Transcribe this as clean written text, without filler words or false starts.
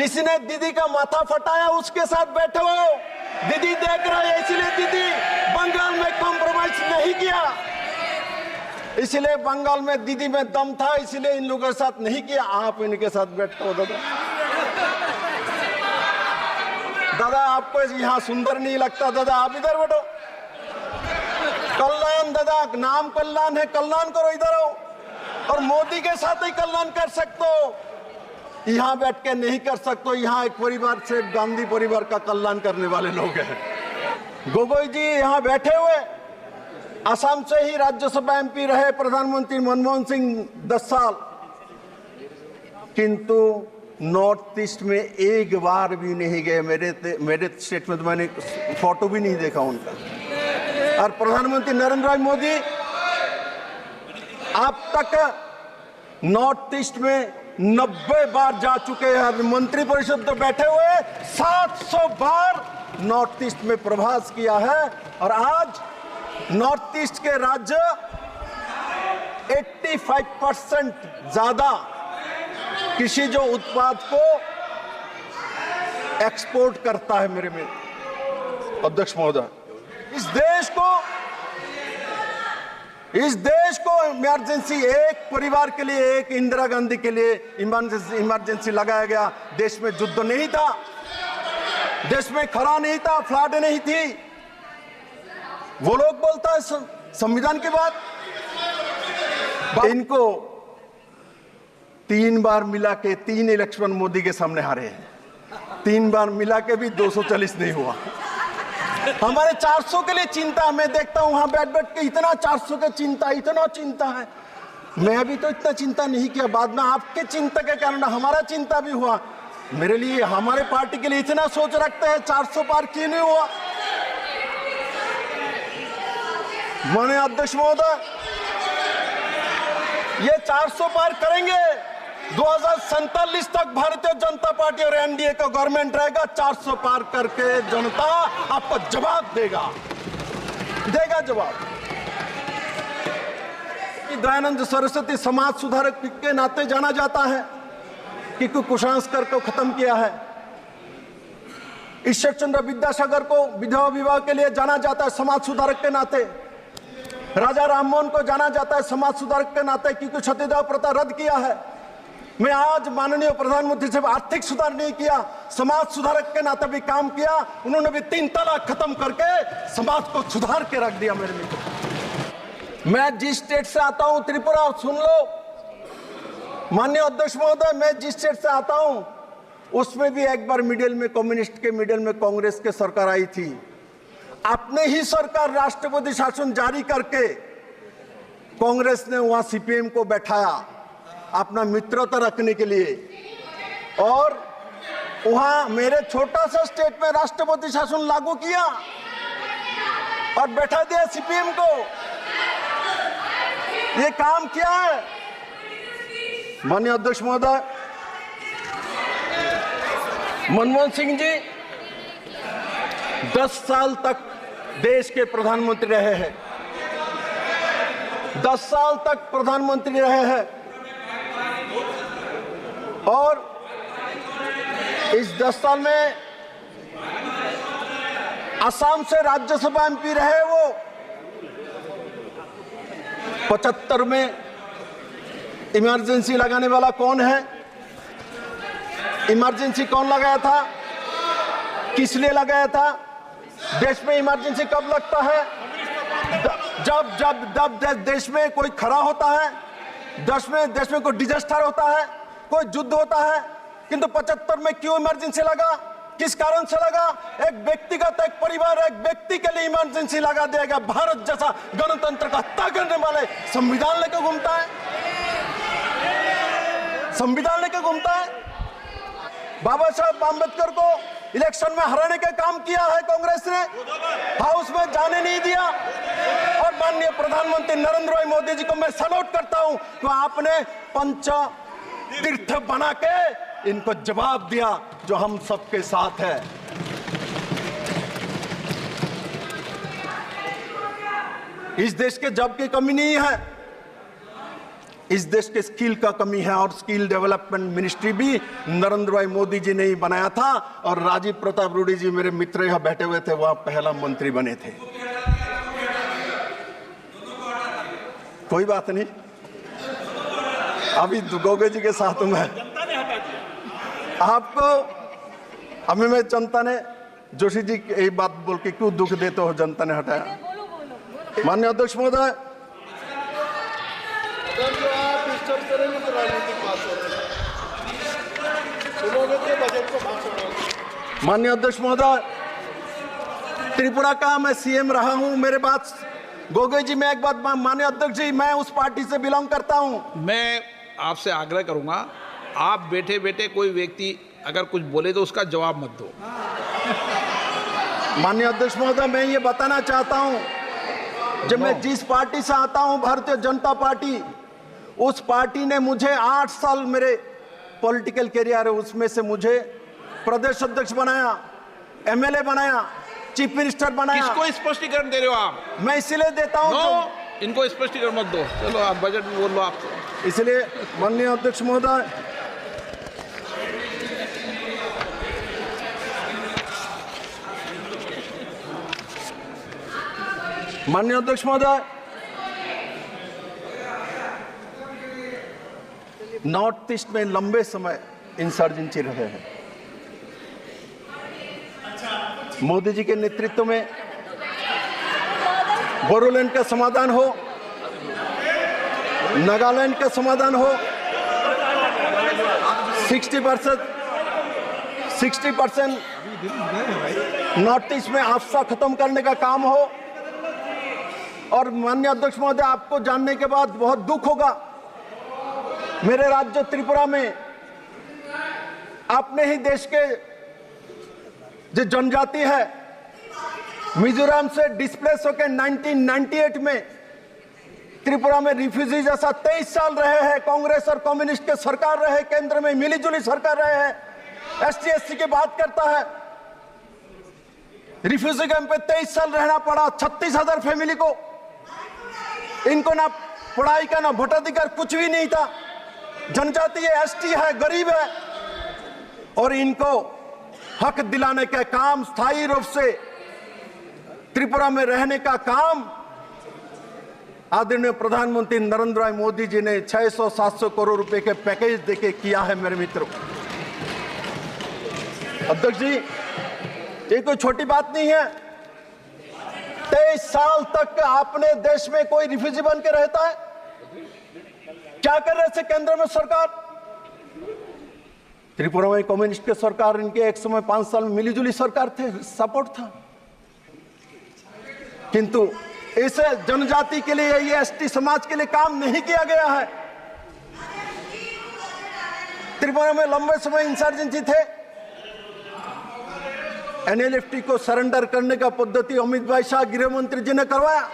जिसने दीदी का माथा फटाया उसके साथ बैठे हो। दीदी देख रहे हैं, इसलिए दीदी बंगाल में कॉम्प्रोमाइज नहीं किया, इसलिए बंगाल में दीदी में दम था, इसलिए इन लोगों के साथ नहीं किया। आप इनके साथ बैठते हो। दादा आपको यहाँ सुंदर नहीं लगता, दादा आप इधर बैठो। कल्याण दादा, नाम कल्याण है, कल्याण करो, इधर आओ। और मोदी के साथ ही कल्याण कर सकते हो, यहाँ बैठ के नहीं कर सकते। यहाँ एक परिवार से गांधी परिवार का कल्याण करने वाले लोग हैं। गोगोई जी यहाँ बैठे हुए, असम से ही राज्यसभा एमपी रहे प्रधानमंत्री मनमोहन सिंह 10 साल, किंतु नॉर्थ ईस्ट में एक बार भी नहीं गए। मेरे स्टेट में तो मैंने फोटो भी नहीं देखा उनका। और प्रधानमंत्री नरेंद्र मोदी अब तक नॉर्थ ईस्ट में 90 बार जा चुके हैं। मंत्री परिषद तो बैठे हुए 700 बार नॉर्थ ईस्ट में प्रवास किया है। और आज नॉर्थ ईस्ट के राज्य 85% ज्यादा कृषि जो उत्पाद को एक्सपोर्ट करता है। मेरे में अध्यक्ष महोदय, इस देश को इमरजेंसी, एक परिवार के लिए, एक इंदिरा गांधी के लिए इमरजेंसी लगाया गया। देश में युद्ध नहीं था, देश में खरा नहीं था, फ्लड नहीं थी। वो लोग बोलता है संविधान की बात। इनको 3 बार मिला के 3 इलेक्शन मोदी के सामने हारे हैं। 3 बार मिला के भी 240 नहीं हुआ। हमारे 400 के लिए चिंता, मैं देखता हूं वहां बैठ बैठ के इतना 400 के चिंता, इतना चिंता है। मैं अभी तो इतना चिंता नहीं किया, बाद में आपके चिंता के कारण हमारा चिंता भी हुआ। मेरे लिए, हमारे पार्टी के लिए इतना सोच रखते हैं 400 पार क्यों नहीं हुआ। माननीय अध्यक्ष महोदय, ये 400 पार करेंगे। 2047 तक भारतीय जनता पार्टी और एनडीए का गवर्नमेंट रहेगा। 400 पार करके जनता आपको जवाब देगा जवाब। दयानंद सरस्वती समाज सुधारक के नाते जाना जाता है, क्योंकि कुसंस्कार को खत्म किया है। ईश्वर चंद्र विद्यासागर को विधवा विवाह के लिए जाना जाता है समाज सुधारक के नाते। राजा राममोहन को जाना जाता है समाज सुधारक के नाते, क्योंकि सतीदाह प्रथा रद्द किया है। मैं आज माननीय प्रधानमंत्री से आर्थिक सुधार नहीं किया, समाज सुधारक के नाते भी काम किया। उन्होंने भी 3 तलाक खत्म करके समाज को सुधार के रख दिया। मेरे मित्र, मैं जिस स्टेट से आता हूं, त्रिपुरा, सुन लो माननीय अध्यक्ष महोदय, मैं जिस स्टेट से आता हूं उसमें भी एक बार मिडिल में, कम्युनिस्ट के मिडिल में कांग्रेस की सरकार आई थी। अपने ही सरकार राष्ट्रपति शासन जारी करके कांग्रेस ने वहां सीपीएम को बैठाया अपना मित्रता रखने के लिए, और वहां मेरे छोटा सा स्टेट में राष्ट्रपति शासन लागू किया और बैठा दिया सीपीएम को। ये काम किया है माननीय अध्यक्ष महोदय। मनमोहन सिंह जी 10 साल तक देश के प्रधानमंत्री रहे हैं। 10 साल तक प्रधानमंत्री रहे हैं, और इस 10 साल में असम से राज्यसभा एमपी रहे। वो 75 में इमरजेंसी लगाने वाला कौन है? इमरजेंसी कौन लगाया था? किस लिए लगाया था? देश में इमरजेंसी कब लगता है? जब देश में कोई खरा होता है, देश में कोई डिजास्टर होता है, कोई युद्ध होता है। किंतु 75 में क्यों इमरजेंसी लगा? किस कारण से लगा? एक व्यक्तिगत, एक परिवार, एक व्यक्ति के लिए इमरजेंसी लगा दिया गया। भारत जैसा गणतंत्र का हत्या करने वाले संविधान लेकर घूमता है, संविधान लेकर घूमता है। बाबा साहब आंबेडकर को इलेक्शन में हराने का काम किया है कांग्रेस ने, हाउस में जाने नहीं दिया। और माननीय प्रधानमंत्री नरेंद्र भाई मोदी जी को मैं सल्यूट करता हूं कि आपने पंच तीर्थ बना के इनको जवाब दिया, जो हम सबके साथ है। इस देश के जब की कमी नहीं है। इस देश के स्किल का कमी है और स्किल डेवलपमेंट मिनिस्ट्री भी नरेंद्र भाई मोदी जी ने ही बनाया था और राजीव प्रताप रूडी जी मेरे मित्र यहाँ बैठे हुए थे, वह पहला मंत्री बने थे। कोई बात नहीं, अभी गोगे जी के साथ मैं आपको अभी मैं जनता ने जोशी जी यही बात बोल के क्यों दुख देते हो, जनता ने हटाया। माननीय अध्यक्ष महोदय, माननीय अध्यक्ष महोदय, त्रिपुरा का मैं सीएम रहा हूं। मेरे बात गोगोई जी, मैं एक बात, माननीय अध्यक्ष जी, मैं उस पार्टी से बिलोंग करता हूं। मैं आपसे आग्रह करूंगा, आप बैठे बैठे कोई व्यक्ति अगर कुछ बोले तो उसका जवाब मत दो। माननीय अध्यक्ष महोदय, मैं ये बताना चाहता हूं, जब मैं जिस पार्टी से आता हूं, भारतीय जनता पार्टी, उस पार्टी ने मुझे 8 साल मेरे पॉलिटिकल करियर है, उसमें से मुझे प्रदेश अध्यक्ष बनाया, एमएलए बनाया, चीफ मिनिस्टर बनाया। किसको स्पष्टीकरण दे रहे हो आप? मैं इसलिए देता हूं इनको स्पष्टीकरण मत दो। चलो आप बजट में बोल लो आप। इसलिए माननीय अध्यक्ष महोदय, माननीय अध्यक्ष महोदय, नॉर्थ ईस्ट में लंबे समय इंसर्जेंसी रहे हैं। मोदी जी के नेतृत्व में बोडोलैंड का समाधान हो, नागालैंड का समाधान हो, 60% नॉर्थ ईस्ट में आपसा खत्म करने का काम हो। और माननीय अध्यक्ष महोदय, आपको जानने के बाद बहुत दुख होगा, मेरे राज्य त्रिपुरा में अपने ही देश के जो जनजाति है, मिजोरम से डिस्प्लेस होकर 1998 में त्रिपुरा में रिफ्यूजी जैसा 23 साल रहे हैं। कांग्रेस और कम्युनिस्ट के सरकार रहे, केंद्र में मिलीजुली सरकार रहे हैं। एसटी एससी की बात करता है, रिफ्यूजी कैंप पे 23 साल रहना पड़ा 36,000 फैमिली को। इनको ना पढ़ाई का ना भोटाधिकार कुछ भी नहीं था। जनजाति है, एसटी है, गरीब है, और इनको हक दिलाने का काम, स्थायी रूप से त्रिपुरा में रहने का काम आदरणीय प्रधानमंत्री नरेंद्र भाई मोदी जी ने 600-700 करोड़ रुपए के पैकेज देके किया है। मेरे मित्रों, अध्यक्ष जी, ये कोई छोटी बात नहीं है। 23 साल तक अपने देश में कोई रिफ्यूजी बन के रहता है। क्या कर रहे थे केंद्र में सरकार? त्रिपुरा में कम्युनिस्ट के सरकार, इनके एक समय 5 साल में मिलीजुली सरकार थे, सपोर्ट था। किंतु इस जनजाति के लिए, ये एसटी समाज के लिए काम नहीं किया गया है। त्रिपुरा में लंबे समय इंसर्जेंसी थे। एनएलएफटी को सरेंडर करने का पद्धति अमित भाई शाह गृह मंत्री जी ने करवाया।